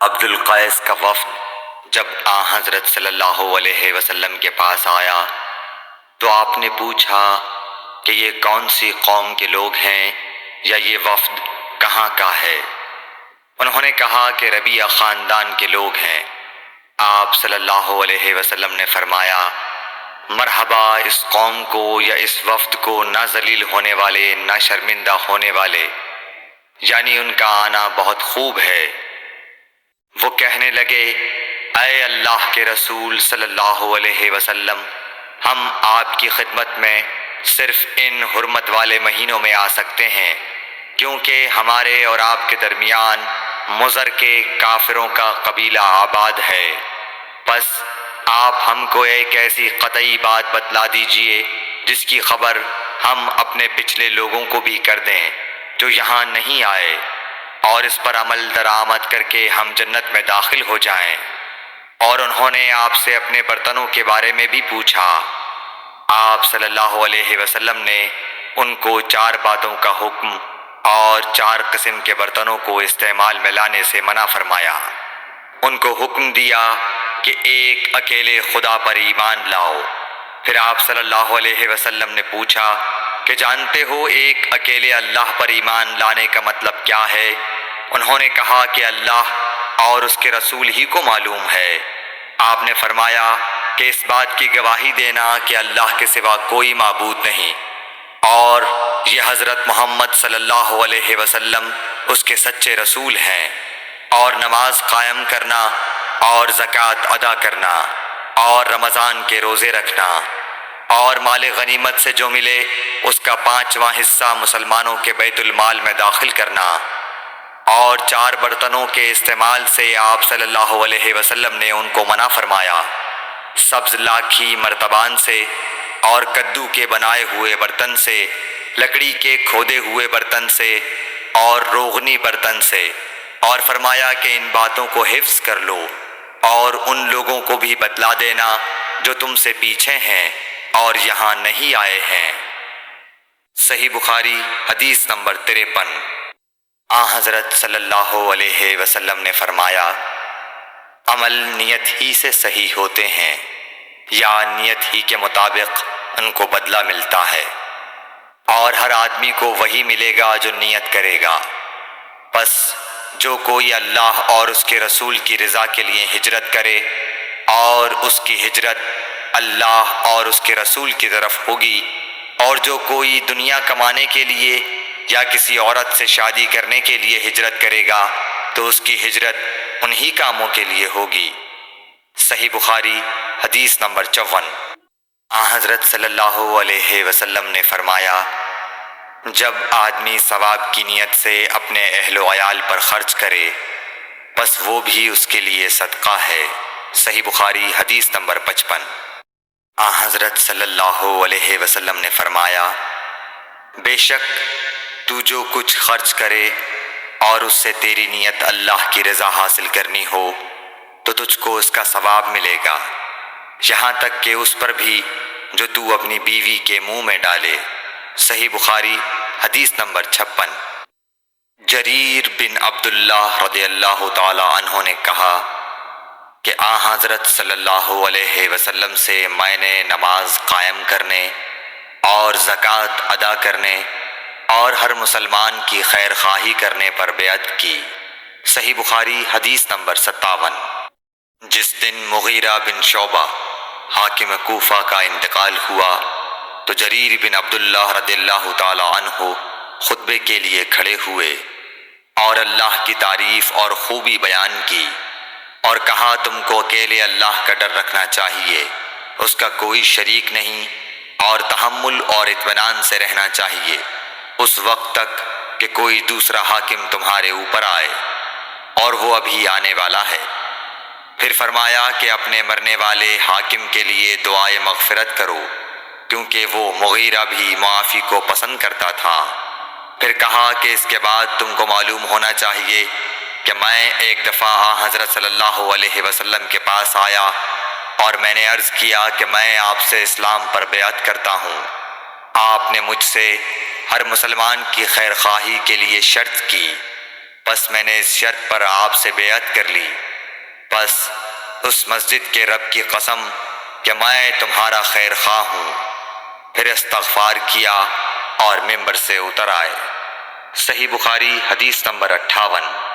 عبد القیس کا وفد جب حضرت صلی اللہ علیہ وسلم کے پاس آیا تو آپ نے پوچھا کہ یہ کون سی قوم کے لوگ ہیں یا یہ وفد کہاں کا ہے؟ انہوں نے کہا کہ ربیعہ خاندان کے لوگ ہیں۔ آپ صلی اللہ علیہ وسلم نے فرمایا، مرحبا اس قوم کو یا اس وفد کو، نہ ذلیل ہونے والے نہ شرمندہ ہونے والے، یعنی ان کا آنا بہت خوب ہے۔ وہ کہنے لگے، اے اللہ کے رسول صلی اللہ علیہ وسلم، ہم آپ کی خدمت میں صرف ان حرمت والے مہینوں میں آ سکتے ہیں، کیونکہ ہمارے اور آپ کے درمیان مضر کے کافروں کا قبیلہ آباد ہے۔ بس آپ ہم کو ایک ایسی قطعی بات بتلا دیجئے جس کی خبر ہم اپنے پچھلے لوگوں کو بھی کر دیں جو یہاں نہیں آئے، اور اس پر عمل درآمد کر کے ہم جنت میں داخل ہو جائیں۔ اور انہوں نے آپ سے اپنے برتنوں کے بارے میں بھی پوچھا۔ آپ صلی اللہ علیہ وسلم نے ان کو 4 باتوں کا حکم اور 4 قسم کے برتنوں کو استعمال میں لانے سے منع فرمایا۔ ان کو حکم دیا کہ ایک اکیلے خدا پر ایمان لاؤ۔ پھر آپ صلی اللہ علیہ وسلم نے پوچھا کہ جانتے ہو ایک اکیلے اللہ پر ایمان لانے کا مطلب کیا ہے؟ انہوں نے کہا کہ اللہ اور اس کے رسول ہی کو معلوم ہے۔ آپ نے فرمایا کہ اس بات کی گواہی دینا کہ اللہ کے سوا کوئی معبود نہیں، اور یہ حضرت محمد صلی اللہ علیہ وسلم اس کے سچے رسول ہیں، اور نماز قائم کرنا اور زکوٰۃ ادا کرنا اور رمضان کے روزے رکھنا اور مال غنیمت سے جو ملے اس کا 5واں حصہ مسلمانوں کے بیت المال میں داخل کرنا، اور 4 برتنوں کے استعمال سے آپ صلی اللہ علیہ وسلم نے ان کو منع فرمایا، سبز لاکھی مرتبان سے اور کدو کے بنائے ہوئے برتن سے، لکڑی کے کھودے ہوئے برتن سے اور روغنی برتن سے، اور فرمایا کہ ان باتوں کو حفظ کر لو اور ان لوگوں کو بھی بتلا دینا جو تم سے پیچھے ہیں اور یہاں نہیں آئے ہیں۔ صحیح بخاری حدیث نمبر 53۔ حضرت صلی اللہ علیہ وسلم نے فرمایا، عمل نیت ہی سے صحیح ہوتے ہیں یا نیت ہی کے مطابق ان کو بدلہ ملتا ہے، اور ہر آدمی کو وہی ملے گا جو نیت کرے گا۔ بس جو کوئی اللہ اور اس کے رسول کی رضا کے لیے ہجرت کرے اور اس کی ہجرت اللہ اور اس کے رسول کی طرف ہوگی، اور جو کوئی دنیا کمانے کے لیے یا کسی عورت سے شادی کرنے کے لیے ہجرت کرے گا تو اس کی ہجرت انہی کاموں کے لیے ہوگی۔ صحیح بخاری حدیث نمبر 54۔ حضرت صلی اللہ علیہ وسلم نے فرمایا، جب آدمی ثواب کی نیت سے اپنے اہل و عیال پر خرچ کرے بس وہ بھی اس کے لیے صدقہ ہے۔ صحیح بخاری حدیث نمبر 55۔ حضرت صلی اللہ علیہ وسلم نے فرمایا، بے شک تو جو کچھ خرچ کرے اور اس سے تیری نیت اللہ کی رضا حاصل کرنی ہو تو تجھ کو اس کا ثواب ملے گا، یہاں تک کہ اس پر بھی جو تو اپنی بیوی کے منہ میں ڈالے۔ صحیح بخاری حدیث نمبر 56۔ جریر بن عبداللہ رضی اللہ تعالی عنہ نے کہا کہ حضرت صلی اللہ علیہ وسلم سے میں نے نماز قائم کرنے اور زکوٰۃ ادا کرنے اور ہر مسلمان کی خیر خواہی کرنے پر بیعت کی۔ صحیح بخاری حدیث نمبر 57۔ جس دن مغیرہ بن شعبہ حاکم کوفہ کا انتقال ہوا تو جریر بن عبداللہ رضی اللہ تعالی عنہ خطبے کے لیے کھڑے ہوئے اور اللہ کی تعریف اور خوبی بیان کی، اور کہا تم کو اکیلے اللہ کا ڈر رکھنا چاہیے، اس کا کوئی شریک نہیں، اور تحمل اور اطمینان سے رہنا چاہیے اس وقت تک کہ کوئی دوسرا حاکم تمہارے اوپر آئے، اور وہ ابھی آنے والا ہے۔ پھر فرمایا کہ اپنے مرنے والے حاکم کے لیے دعائے مغفرت کرو، کیونکہ وہ مغیرہ بھی معافی کو پسند کرتا تھا۔ پھر کہا کہ اس کے بعد تم کو معلوم ہونا چاہیے کہ میں ایک دفعہ حضرت صلی اللہ علیہ وسلم کے پاس آیا اور میں نے عرض کیا کہ میں آپ سے اسلام پر بیعت کرتا ہوں۔ آپ نے مجھ سے ہر مسلمان کی خیر خواہی کے لیے شرط کی، بس میں نے اس شرط پر آپ سے بیعت کر لی، بس اس مسجد کے رب کی قسم کہ میں تمہارا خیر خواہ ہوں۔ پھر استغفار کیا اور ممبر سے اتر آئے۔ صحیح بخاری حدیث نمبر 58۔